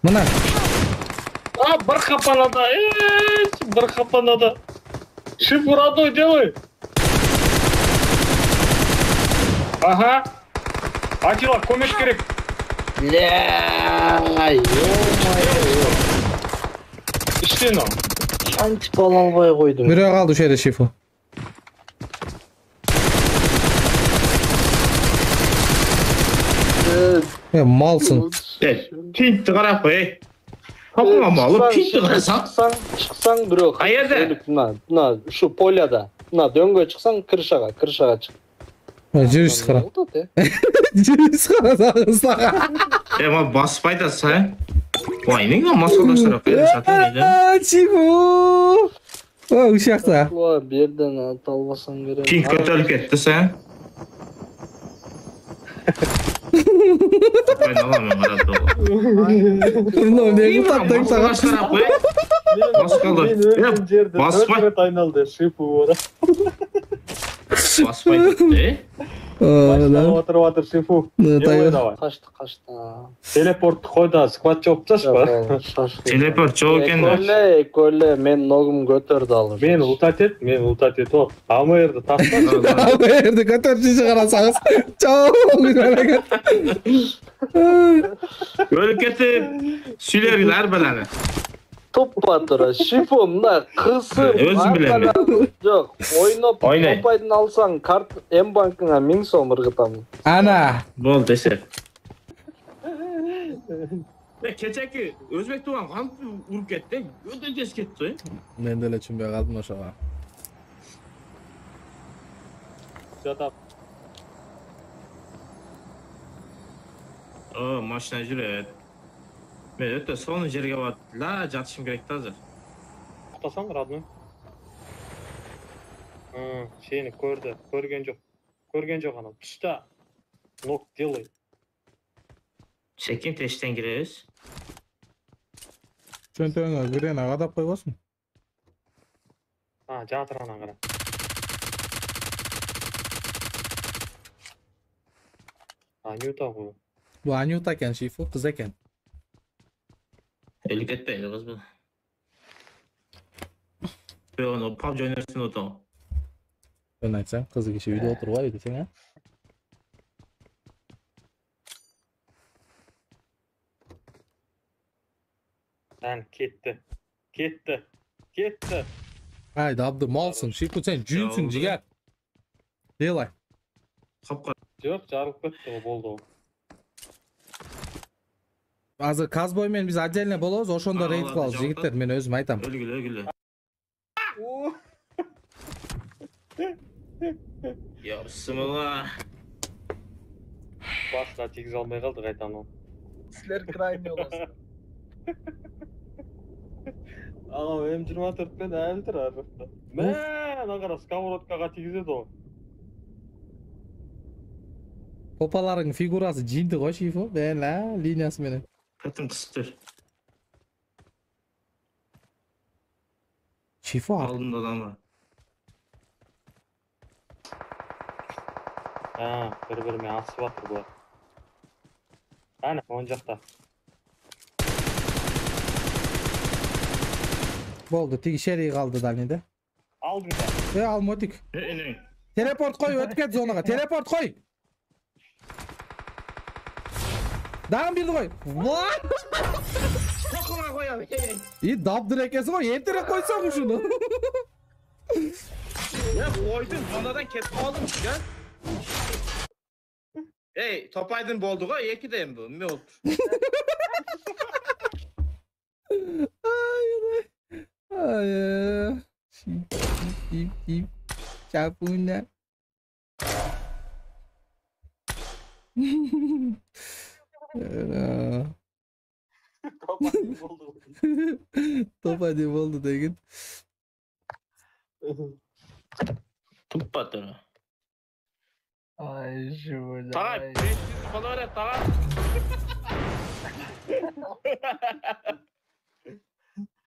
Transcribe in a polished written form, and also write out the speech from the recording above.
Мына. Bir kapanada. Bir kapanada. Шифр родной делай. Ага. Атила, көмек керек. Ля, ё-моё. İşte o. Антип ала албай койдум. Бирөө калды ошол жерде шифу. Малсың. Tint'i qarab qo'y. Topmama alıp tint'i qarasan. Çıksan bирөө. Qayerda? Мына ушу поляда. Мына дөңгө чыксаң, крышага чык. Жүрүш кара. Жүрүш кара сага. Ama basıp aytasın. Vay ne kadar masaldaşlar yapıyor. Satın neydi? Чигу. О, ушакта. Ва, берден ата албасаң керек. Tint kötülük etti sen. Ben alamıyorum herhalde o. Ну, не таптың сага. Masaldaşlar yapıyor. Basıp kaldı. Basıp айналды. Шифр ора. Basıp aytattı. Отыр шифу. Тайга. Качты. Телепортты қой да, сквад жауып тасташы ба. Teleport çok endi. Экөле, мен ногум көтөрдү ал. Мен ултат ет о. АМР'ді таста. Ерді көтөрчү карасаңыз. Чоң берекет. Böyle ketip sülerler beleni. Туппа тура, шифу мына кысып. Өзүм билем. Жок, ойноп Ойнай. топайдын алсаң, карт М-банкыңа 1000 сом ыргытам. Ана. Bol dese. Keçeki Özbek Doğan kamp urup ketdi. Öde tez ketdi. Мен деле түшүнбөй калдым ошого. Жатап. O maşina жүрөт. Мен өтө сонун жерге барып, ла жатышым керек да азыр. Тоқтасаң, родной. Сені көрді. Көрген жоқ анау. Түшті. Нок делай. Sekin teşten gireriz. Чөнтөңө грена кадап койгосуң. Жатыр ана қара. Анюта ғой. Бул Анюта экен, шифу кыз экен. Ölük etmeydi kız bu. Ve onu PUBG oynarsın o da. Мен айтсам, кызы киши үйдө отурбайбы десең, а? Кетті. Айда абды малсың, шифу сен жүнсүң жигер. Делай. Kapkar. Жоқ, жарылып кетті ғой, болды ғой. Азыр Казбой менен биз отдельно болобуз, ошондо рейд кылабыз жигиттер, мен өзүм айтам. Ölgülü. Ya bismillah. Басқа тигіз алмай қалды қайтан ол. Силер крайне болосуңар. Аға М24 пен әлі тұр ар жақта. Ана қара сковородкаға тигізеді ғой. Попаларың фигурасы жинди го шифу, мен линиясы менен. Katım kıstır. Шифу Aldın da adamı. Bir-бірімен асып жатыр бұлар. Әне, оң жақта. болду, тиги шерий калды дальныйда. Алдыңда. Алмадык. Ne? Телепорт кой, өтүп кет зонага. Телепорт кой. Дагы бирди кой. Kokuna koyalım. И дабдыр экенсиң го, эртерээк койсоң ушуну. Ya koydun, sonradan kesip aldım ya. Hey, topaydın boldu ga, eki de bu. Ne oldu? Ay. Şip. Çapuna. Top hadi oldu degin. Tımpatır. Ay şu. Tağa, 500 falan öyle tağa.